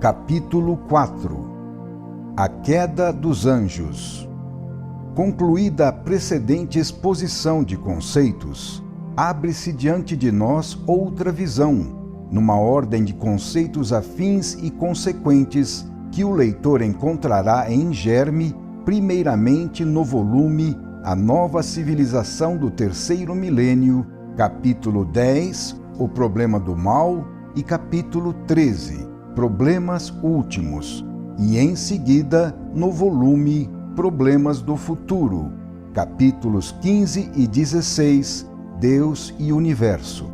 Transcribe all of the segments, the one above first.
Capítulo 4 A queda dos anjos. Concluída a precedente exposição de conceitos, abre-se diante de nós outra visão, numa ordem de conceitos afins e consequentes que o leitor encontrará em germe, primeiramente no volume A Nova Civilização do Terceiro Milênio, capítulo 10, O Problema do Mal, e capítulo 13, Problemas Últimos, e em seguida no volume Problemas do Futuro, capítulos 15 e 16, Deus e Universo.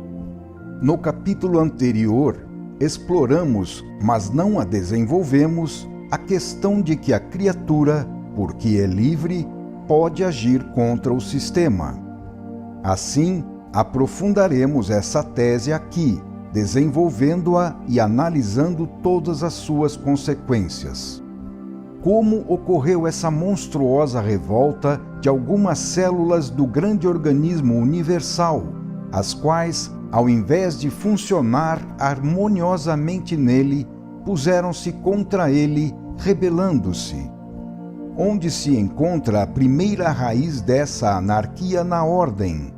No capítulo anterior, exploramos, mas não a desenvolvemos, a questão de que a criatura, porque é livre, pode agir contra o sistema. Assim, aprofundaremos essa tese aqui, desenvolvendo-a e analisando todas as suas consequências. Como ocorreu essa monstruosa revolta de algumas células do grande organismo universal, as quais, ao invés de funcionar harmoniosamente nele, puseram-se contra ele, rebelando-se. Onde se encontra a primeira raiz dessa anarquia na ordem?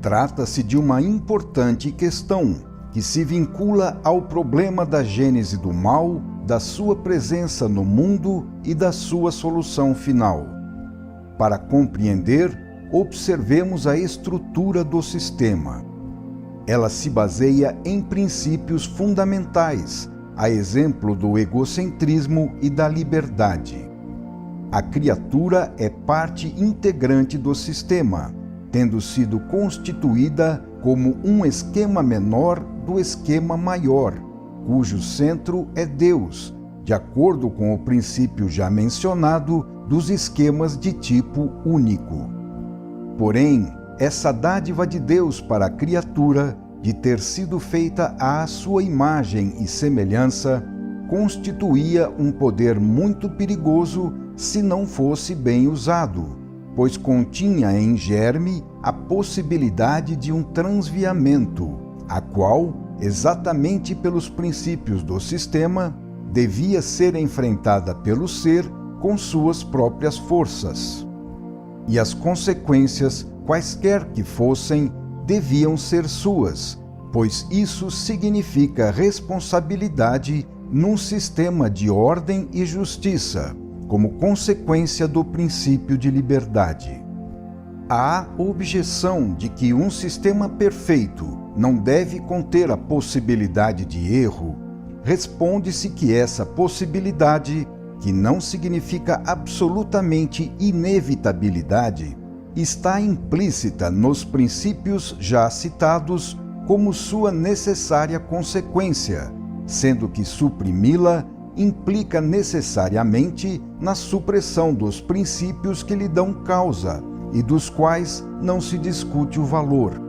Trata-se de uma importante questão, que se vincula ao problema da gênese do mal, da sua presença no mundo e da sua solução final. Para compreender, observemos a estrutura do sistema. Ela se baseia em princípios fundamentais, a exemplo do egocentrismo e da liberdade. A criatura é parte integrante do sistema, tendo sido constituída como um esquema menor do esquema maior, cujo centro é Deus, de acordo com o princípio já mencionado dos esquemas de tipo único. Porém, essa dádiva de Deus para a criatura, de ter sido feita à sua imagem e semelhança, constituía um poder muito perigoso se não fosse bem usado, pois continha em germe a possibilidade de um transviamento, a qual, exatamente pelos princípios do sistema, devia ser enfrentada pelo ser com suas próprias forças. E as consequências, quaisquer que fossem, deviam ser suas, pois isso significa responsabilidade num sistema de ordem e justiça, como consequência do princípio de liberdade. A objeção de que um sistema perfeito não deve conter a possibilidade de erro, responde-se que essa possibilidade, que não significa absolutamente inevitabilidade, está implícita nos princípios já citados como sua necessária consequência, sendo que suprimi-la implica necessariamente na supressão dos princípios que lhe dão causa e dos quais não se discute o valor.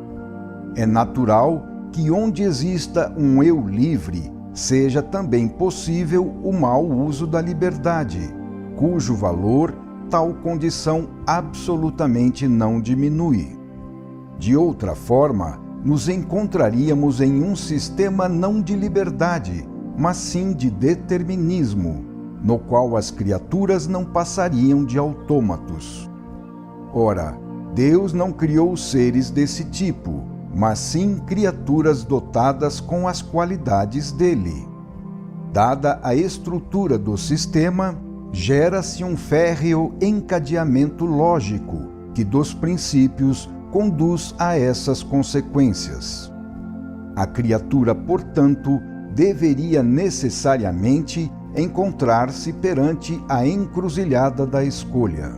É natural que onde exista um eu livre, seja também possível o mau uso da liberdade, cujo valor tal condição absolutamente não diminui. De outra forma, nos encontraríamos em um sistema não de liberdade, mas sim de determinismo, no qual as criaturas não passariam de autômatos. Ora, Deus não criou seres desse tipo, mas sim criaturas dotadas com as qualidades dele. Dada a estrutura do sistema, gera-se um férreo encadeamento lógico que dos princípios conduz a essas consequências. A criatura, portanto, deveria necessariamente encontrar-se perante a encruzilhada da escolha.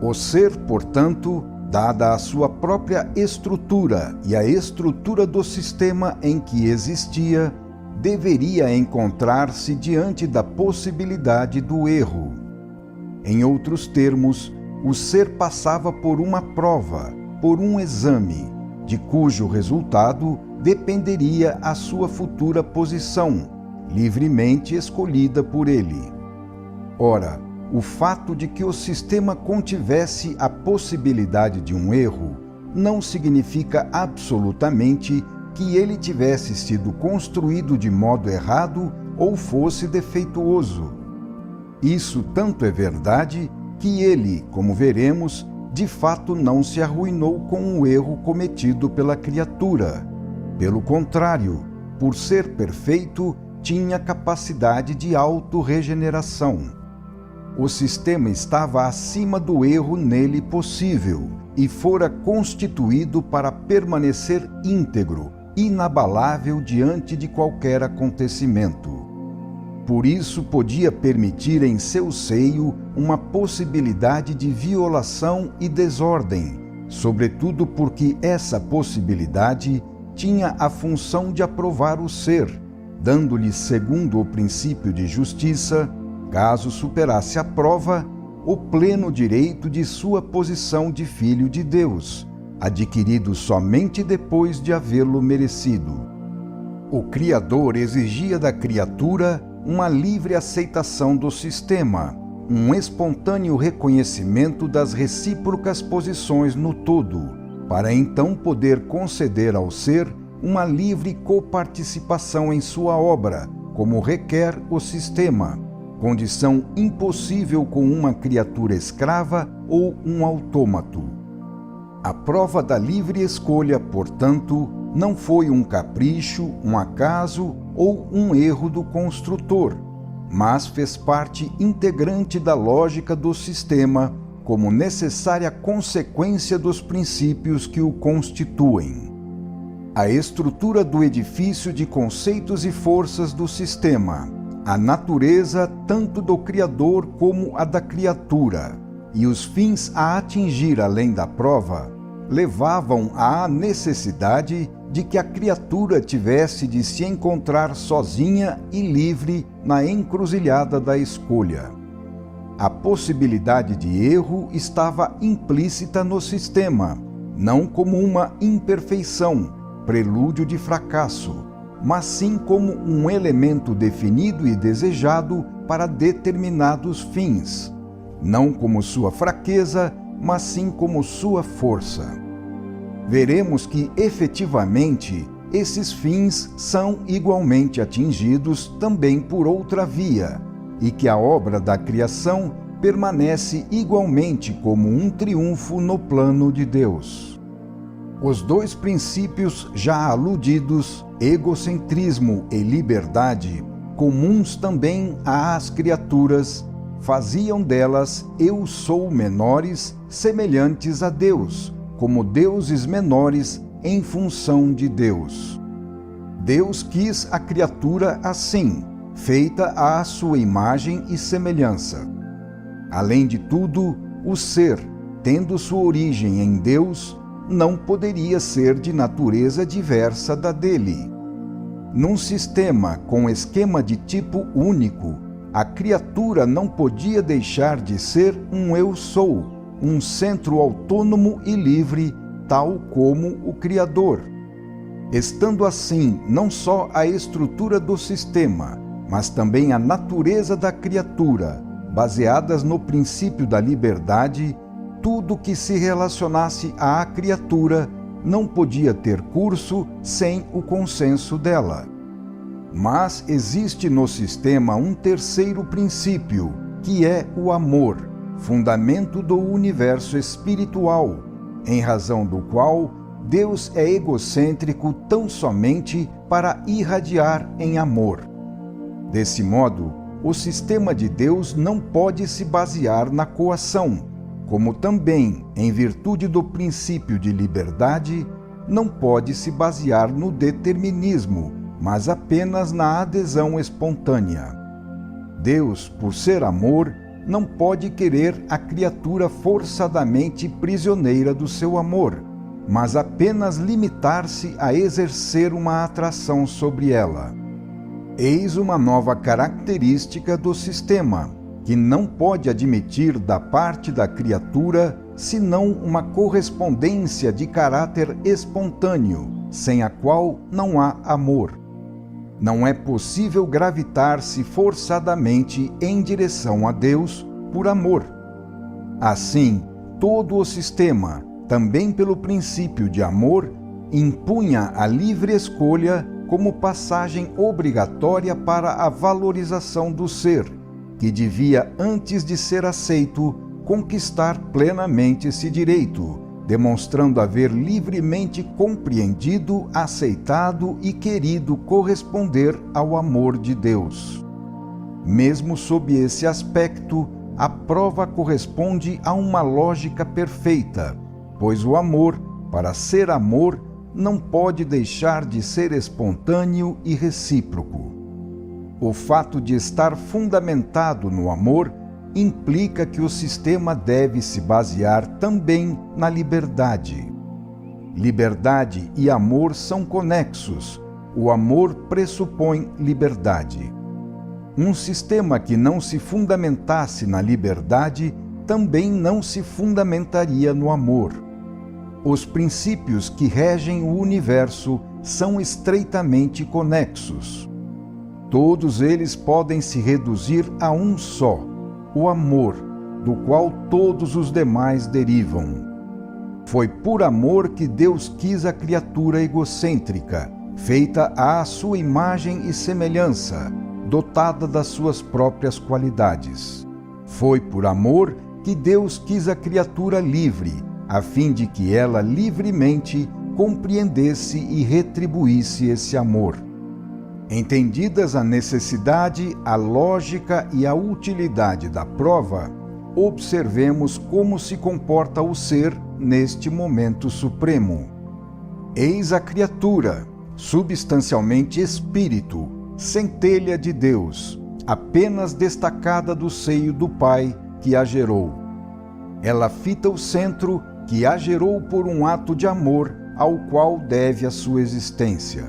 O ser, portanto, dada a sua própria estrutura e a estrutura do sistema em que existia, deveria encontrar-se diante da possibilidade do erro. Em outros termos, o ser passava por uma prova, por um exame, de cujo resultado dependeria a sua futura posição, livremente escolhida por ele. Ora, o fato de que o sistema contivesse a possibilidade de um erro não significa absolutamente que ele tivesse sido construído de modo errado ou fosse defeituoso. Isso tanto é verdade que ele, como veremos, de fato não se arruinou com o erro cometido pela criatura. Pelo contrário, por ser perfeito, tinha capacidade de autorregeneração. O sistema estava acima do erro nele possível e fora constituído para permanecer íntegro, inabalável diante de qualquer acontecimento. Por isso podia permitir em seu seio uma possibilidade de violação e desordem, sobretudo porque essa possibilidade tinha a função de aprovar o ser, dando-lhe, segundo o princípio de justiça, caso superasse a prova, o pleno direito de sua posição de filho de Deus, adquirido somente depois de havê-lo merecido. O Criador exigia da criatura uma livre aceitação do sistema, um espontâneo reconhecimento das recíprocas posições no todo, para então poder conceder ao ser uma livre coparticipação em sua obra, como requer o sistema, condição impossível com uma criatura escrava ou um autômato. A prova da livre escolha, portanto, não foi um capricho, um acaso ou um erro do construtor, mas fez parte integrante da lógica do sistema como necessária consequência dos princípios que o constituem. A estrutura do edifício de conceitos e forças do sistema, a natureza tanto do Criador como a da criatura, e os fins a atingir além da prova, levavam à necessidade de que a criatura tivesse de se encontrar sozinha e livre na encruzilhada da escolha. A possibilidade de erro estava implícita no sistema, não como uma imperfeição, prelúdio de fracasso, mas sim como um elemento definido e desejado para determinados fins, não como sua fraqueza, mas sim como sua força. Veremos que, efetivamente, esses fins são igualmente atingidos também por outra via, e que a obra da criação permanece igualmente como um triunfo no plano de Deus. Os dois princípios já aludidos, egocentrismo e liberdade, comuns também às criaturas, faziam delas eu sou menores semelhantes a Deus, como deuses menores em função de Deus. Deus quis a criatura assim, feita à sua imagem e semelhança. Além de tudo, o ser, tendo sua origem em Deus, não poderia ser de natureza diversa da dele. Num sistema com esquema de tipo único, a criatura não podia deixar de ser um eu sou, um centro autônomo e livre, tal como o Criador. Estando assim, não só a estrutura do sistema, mas também a natureza da criatura, baseadas no princípio da liberdade, tudo que se relacionasse à criatura não podia ter curso sem o consenso dela. Mas existe no sistema um terceiro princípio, que é o amor, fundamento do universo espiritual, em razão do qual Deus é egocêntrico tão somente para irradiar em amor. Desse modo, o sistema de Deus não pode se basear na coação, como também, em virtude do princípio de liberdade, não pode se basear no determinismo, mas apenas na adesão espontânea. Deus, por ser amor, não pode querer a criatura forçadamente prisioneira do seu amor, mas apenas limitar-se a exercer uma atração sobre ela. Eis uma nova característica do sistema, que não pode admitir da parte da criatura senão uma correspondência de caráter espontâneo, sem a qual não há amor. Não é possível gravitar-se forçadamente em direção a Deus por amor. Assim, todo o sistema, também pelo princípio de amor, impunha a livre escolha como passagem obrigatória para a valorização do ser, que devia, antes de ser aceito, conquistar plenamente esse direito, demonstrando haver livremente compreendido, aceitado e querido corresponder ao amor de Deus. Mesmo sob esse aspecto, a prova corresponde a uma lógica perfeita, pois o amor, para ser amor, não pode deixar de ser espontâneo e recíproco. O fato de estar fundamentado no amor implica que o sistema deve se basear também na liberdade. Liberdade e amor são conexos. O amor pressupõe liberdade. Um sistema que não se fundamentasse na liberdade também não se fundamentaria no amor. Os princípios que regem o universo são estreitamente conexos. Todos eles podem se reduzir a um só, o amor, do qual todos os demais derivam. Foi por amor que Deus quis a criatura egocêntrica, feita à sua imagem e semelhança, dotada das suas próprias qualidades. Foi por amor que Deus quis a criatura livre, a fim de que ela livremente compreendesse e retribuísse esse amor. Entendidas a necessidade, a lógica e a utilidade da prova, observemos como se comporta o ser neste momento supremo. Eis a criatura, substancialmente espírito, centelha de Deus, apenas destacada do seio do Pai que a gerou. Ela fita o centro que a gerou por um ato de amor ao qual deve a sua existência.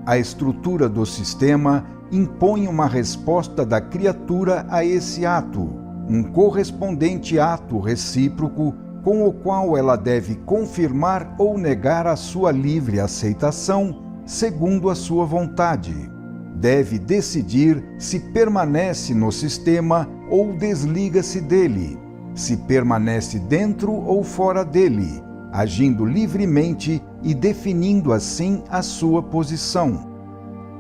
A estrutura do sistema impõe uma resposta da criatura a esse ato, um correspondente ato recíproco com o qual ela deve confirmar ou negar a sua livre aceitação segundo a sua vontade. Deve decidir se permanece no sistema ou desliga-se dele, se permanece dentro ou fora dele, agindo livremente e definindo assim a sua posição.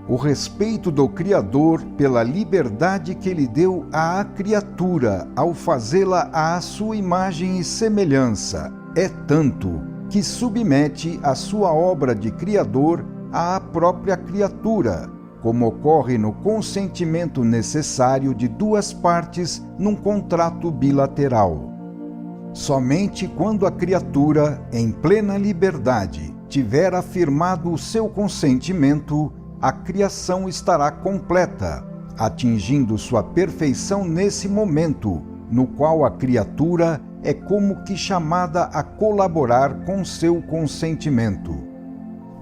O respeito do Criador pela liberdade que ele deu à criatura ao fazê-la à sua imagem e semelhança é tanto que submete a sua obra de Criador à própria criatura, como ocorre no consentimento necessário de duas partes num contrato bilateral. Somente quando a criatura, em plena liberdade, tiver afirmado o seu consentimento, a criação estará completa, atingindo sua perfeição nesse momento, no qual a criatura é como que chamada a colaborar com seu consentimento.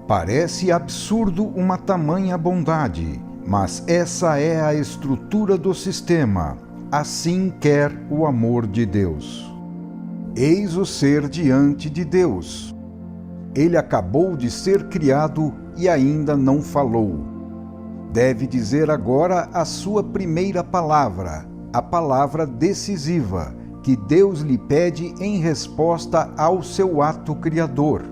Parece absurdo uma tamanha bondade, mas essa é a estrutura do sistema. Assim quer o amor de Deus. Eis o ser diante de Deus. Ele acabou de ser criado e ainda não falou. Deve dizer agora a sua primeira palavra, a palavra decisiva, que Deus lhe pede em resposta ao seu ato criador.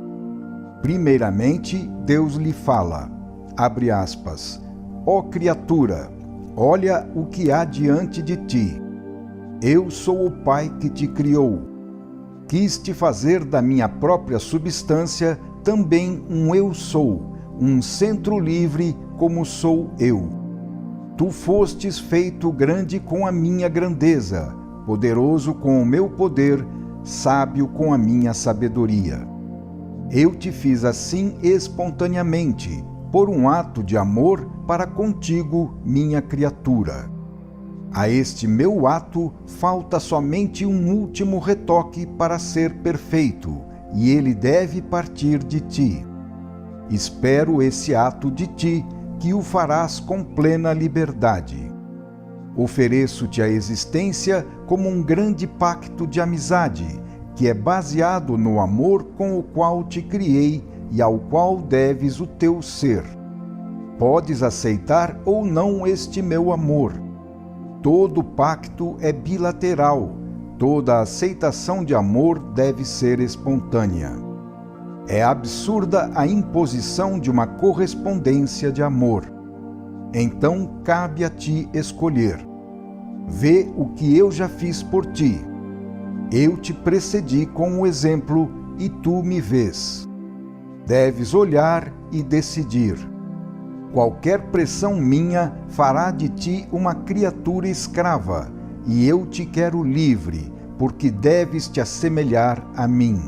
Primeiramente, Deus lhe fala, abre aspas, ó criatura, olha o que há diante de ti. Eu sou o Pai que te criou. Quis te fazer da minha própria substância também um eu sou, um centro livre como sou eu. Tu fostes feito grande com a minha grandeza, poderoso com o meu poder, sábio com a minha sabedoria. Eu te fiz assim espontaneamente, por um ato de amor para contigo, minha criatura. A este meu ato falta somente um último retoque para ser perfeito, e ele deve partir de ti. Espero esse ato de ti, que o farás com plena liberdade. Ofereço-te a existência como um grande pacto de amizade, que é baseado no amor com o qual te criei e ao qual deves o teu ser. Podes aceitar ou não este meu amor. Todo pacto é bilateral, toda aceitação de amor deve ser espontânea. É absurda a imposição de uma correspondência de amor. Então cabe a ti escolher. Vê o que eu já fiz por ti. Eu te precedi com o exemplo e tu me vês. Deves olhar e decidir. Qualquer pressão minha fará de ti uma criatura escrava, e eu te quero livre, porque deves te assemelhar a mim.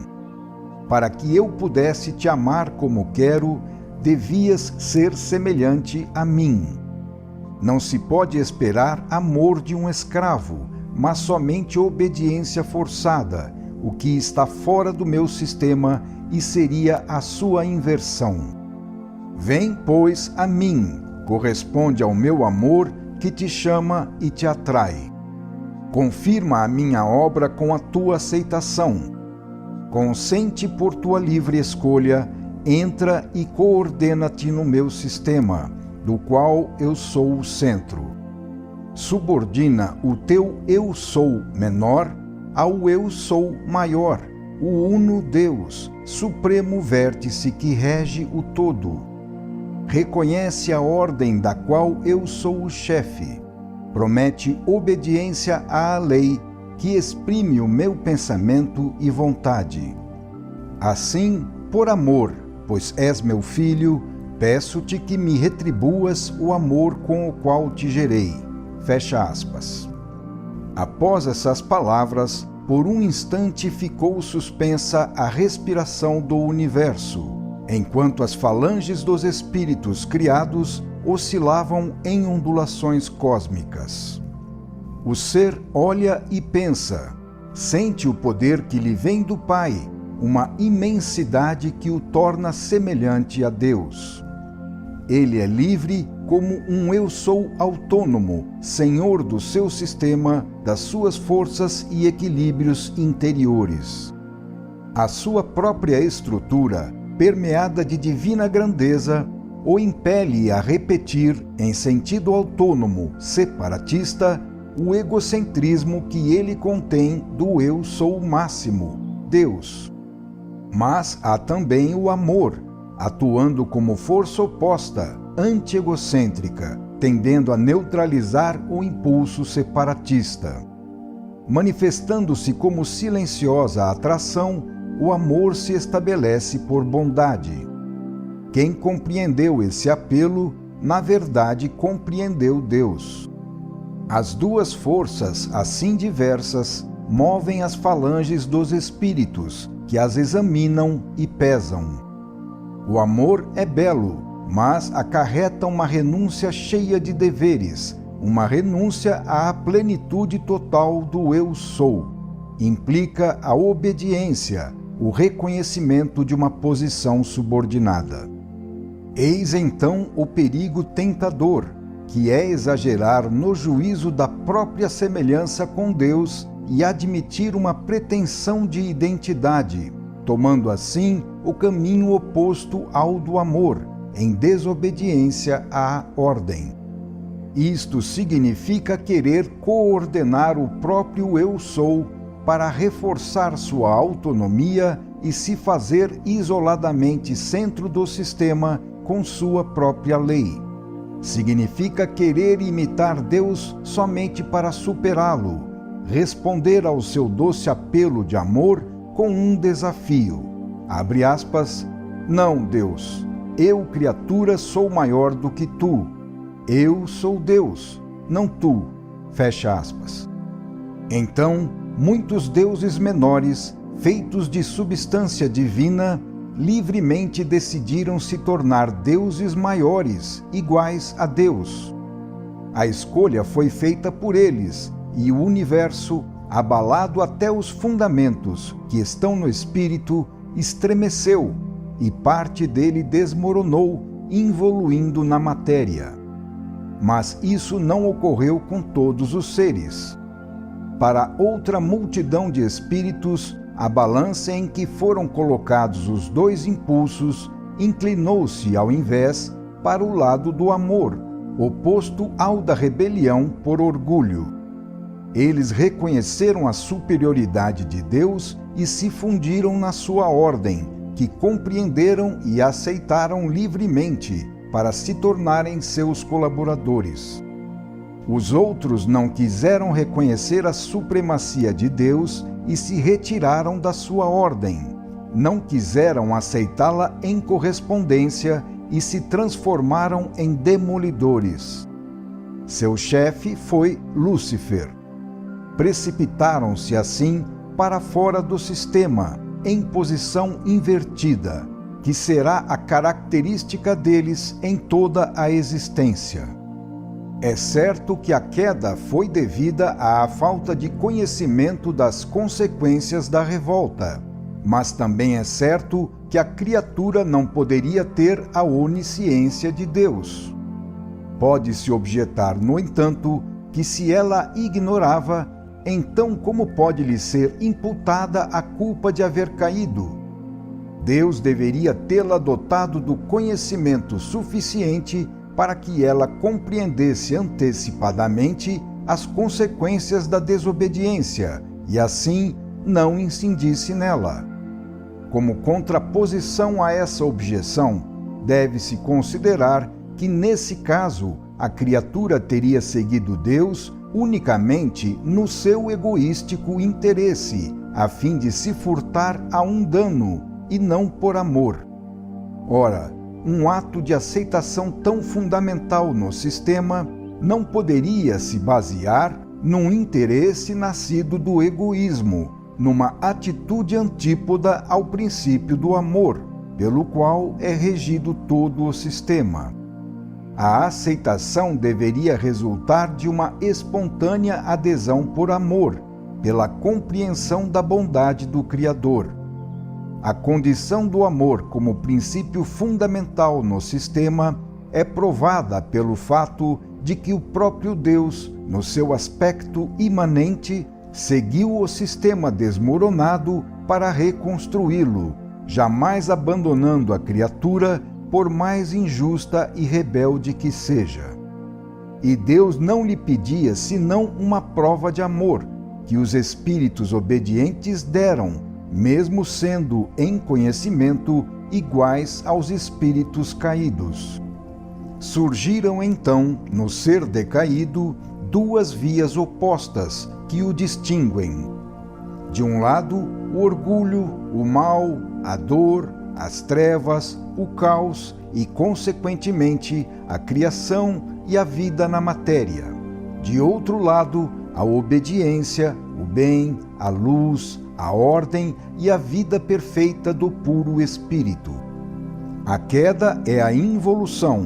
Para que eu pudesse te amar como quero, devias ser semelhante a mim. Não se pode esperar amor de um escravo, mas somente obediência forçada, o que está fora do meu sistema e seria a sua inversão. Vem, pois, a mim, corresponde ao meu amor que te chama e te atrai. Confirma a minha obra com a tua aceitação. Consente por tua livre escolha, entra e coordena-te no meu sistema, do qual eu sou o centro. Subordina o teu eu sou menor ao eu sou maior, o uno Deus, supremo vértice que rege o todo. Reconhece a ordem da qual eu sou o chefe. Promete obediência à lei que exprime o meu pensamento e vontade. Assim, por amor, pois és meu filho, peço-te que me retribuas o amor com o qual te gerei. Fecha aspas. Após essas palavras, por um instante ficou suspensa a respiração do universo, enquanto as falanges dos espíritos criados oscilavam em ondulações cósmicas. O ser olha e pensa, sente o poder que lhe vem do Pai, uma imensidade que o torna semelhante a Deus. Ele é livre como um eu sou autônomo, senhor do seu sistema, das suas forças e equilíbrios interiores. A sua própria estrutura, permeada de divina grandeza, o impele a repetir, em sentido autônomo, separatista, o egocentrismo que ele contém do eu sou máximo, Deus. Mas há também o amor, atuando como força oposta, anti-egocêntrica, tendendo a neutralizar o impulso separatista. Manifestando-se como silenciosa atração, o amor se estabelece por bondade. Quem compreendeu esse apelo, na verdade compreendeu Deus. As duas forças, assim diversas, movem as falanges dos espíritos, que as examinam e pesam. O amor é belo, mas acarreta uma renúncia cheia de deveres, uma renúncia à plenitude total do eu sou. Implica a obediência, o reconhecimento de uma posição subordinada. Eis então o perigo tentador, que é exagerar no juízo da própria semelhança com Deus e admitir uma pretensão de identidade, tomando assim o caminho oposto ao do amor, em desobediência à ordem. Isto significa querer coordenar o próprio eu sou para reforçar sua autonomia e se fazer isoladamente centro do sistema com sua própria lei. Significa querer imitar Deus somente para superá-lo, responder ao seu doce apelo de amor com um desafio. Abre aspas, não, Deus, eu, criatura, sou maior do que tu. Eu sou Deus, não tu. Fecha aspas. Então, muitos deuses menores, feitos de substância divina, livremente decidiram se tornar deuses maiores, iguais a Deus. A escolha foi feita por eles, e o universo, abalado até os fundamentos que estão no espírito, estremeceu, e parte dele desmoronou, involuindo na matéria. Mas isso não ocorreu com todos os seres. Para outra multidão de espíritos, a balança em que foram colocados os dois impulsos inclinou-se, ao invés, para o lado do amor, oposto ao da rebelião por orgulho. Eles reconheceram a superioridade de Deus e se fundiram na sua ordem, que compreenderam e aceitaram livremente para se tornarem seus colaboradores. Os outros não quiseram reconhecer a supremacia de Deus e se retiraram da sua ordem. Não quiseram aceitá-la em correspondência e se transformaram em demolidores. Seu chefe foi Lúcifer. Precipitaram-se assim para fora do sistema, em posição invertida, que será a característica deles em toda a existência. É certo que a queda foi devida à falta de conhecimento das consequências da revolta, mas também é certo que a criatura não poderia ter a onisciência de Deus. Pode-se objetar, no entanto, que se ela ignorava, então como pode lhe ser imputada a culpa de haver caído? Deus deveria tê-la dotado do conhecimento suficiente para que ela compreendesse antecipadamente as consequências da desobediência e assim não incidisse nela. Como contraposição a essa objeção, deve-se considerar que nesse caso a criatura teria seguido Deus unicamente no seu egoístico interesse, a fim de se furtar a um dano, e não por amor. Ora, um ato de aceitação tão fundamental no sistema não poderia se basear num interesse nascido do egoísmo, numa atitude antípoda ao princípio do amor, pelo qual é regido todo o sistema. A aceitação deveria resultar de uma espontânea adesão por amor, pela compreensão da bondade do Criador. A condição do amor como princípio fundamental no sistema é provada pelo fato de que o próprio Deus, no seu aspecto imanente, seguiu o sistema desmoronado para reconstruí-lo, jamais abandonando a criatura, por mais injusta e rebelde que seja. E Deus não lhe pedia senão uma prova de amor, que os espíritos obedientes deram, mesmo sendo em conhecimento iguais aos espíritos caídos. Surgiram então, no ser decaído, duas vias opostas que o distinguem. De um lado, o orgulho, o mal, a dor, as trevas, o caos e, consequentemente, a criação e a vida na matéria. De outro lado, a obediência, o bem, a luz, a ordem e a vida perfeita do puro Espírito. A queda é a involução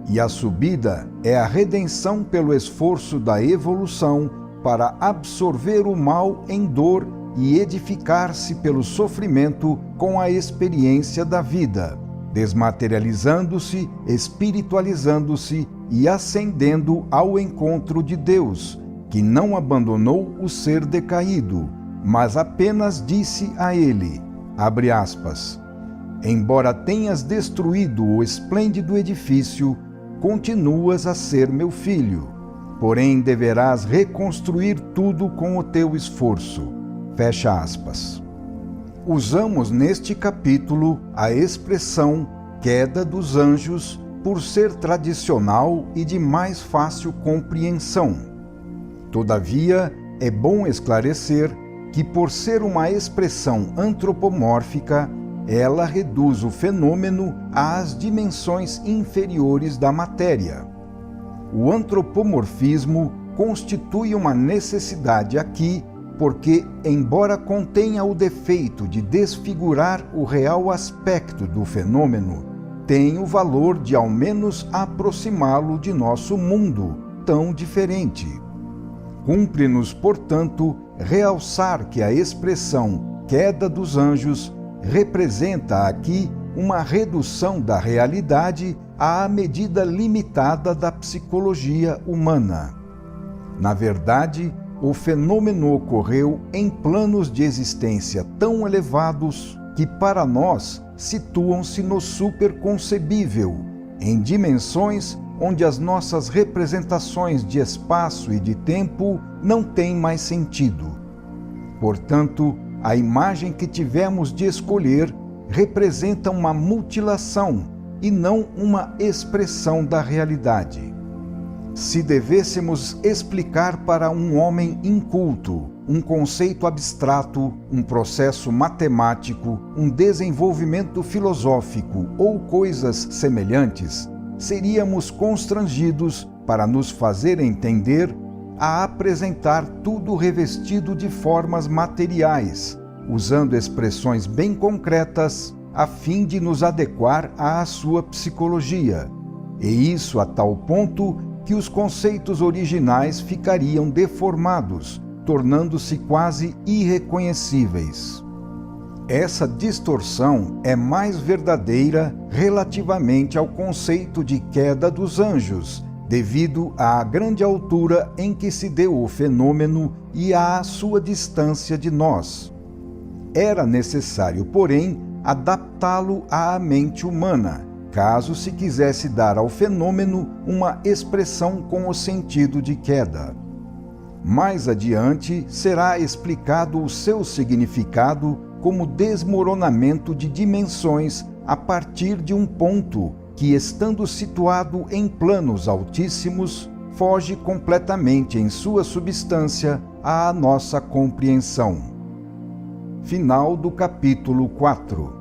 e a subida é a redenção pelo esforço da evolução para absorver o mal em dor e edificar-se pelo sofrimento com a experiência da vida, desmaterializando-se, espiritualizando-se e ascendendo ao encontro de Deus, que não abandonou o ser decaído, mas apenas disse a ele, abre aspas, embora tenhas destruído o esplêndido edifício, continuas a ser meu filho, porém deverás reconstruir tudo com o teu esforço. Fecha aspas. Usamos neste capítulo a expressão queda dos anjos por ser tradicional e de mais fácil compreensão. Todavia, é bom esclarecer que, por ser uma expressão antropomórfica, ela reduz o fenômeno às dimensões inferiores da matéria. O antropomorfismo constitui uma necessidade aqui porque, embora contenha o defeito de desfigurar o real aspecto do fenômeno, tem o valor de ao menos aproximá-lo de nosso mundo, tão diferente. Cumpre-nos, portanto, realçar que a expressão queda dos anjos representa aqui uma redução da realidade à medida limitada da psicologia humana. Na verdade, o fenômeno ocorreu em planos de existência tão elevados que, para nós, situam-se no superconcebível, em dimensões onde as nossas representações de espaço e de tempo não têm mais sentido. Portanto, a imagem que tivemos de escolher representa uma mutilação e não uma expressão da realidade. Se devêssemos explicar para um homem inculto um conceito abstrato, um processo matemático, um desenvolvimento filosófico ou coisas semelhantes, seríamos constrangidos, para nos fazer entender, a apresentar tudo revestido de formas materiais, usando expressões bem concretas, a fim de nos adequar à sua psicologia, e isso a tal ponto que os conceitos originais ficariam deformados, tornando-se quase irreconhecíveis. Essa distorção é mais verdadeira relativamente ao conceito de queda dos anjos, devido à grande altura em que se deu o fenômeno e à sua distância de nós. Era necessário, porém, adaptá-lo à mente humana, caso se quisesse dar ao fenômeno uma expressão com o sentido de queda. Mais adiante será explicado o seu significado como desmoronamento de dimensões a partir de um ponto que, estando situado em planos altíssimos, foge completamente em sua substância à nossa compreensão. Final do capítulo 4.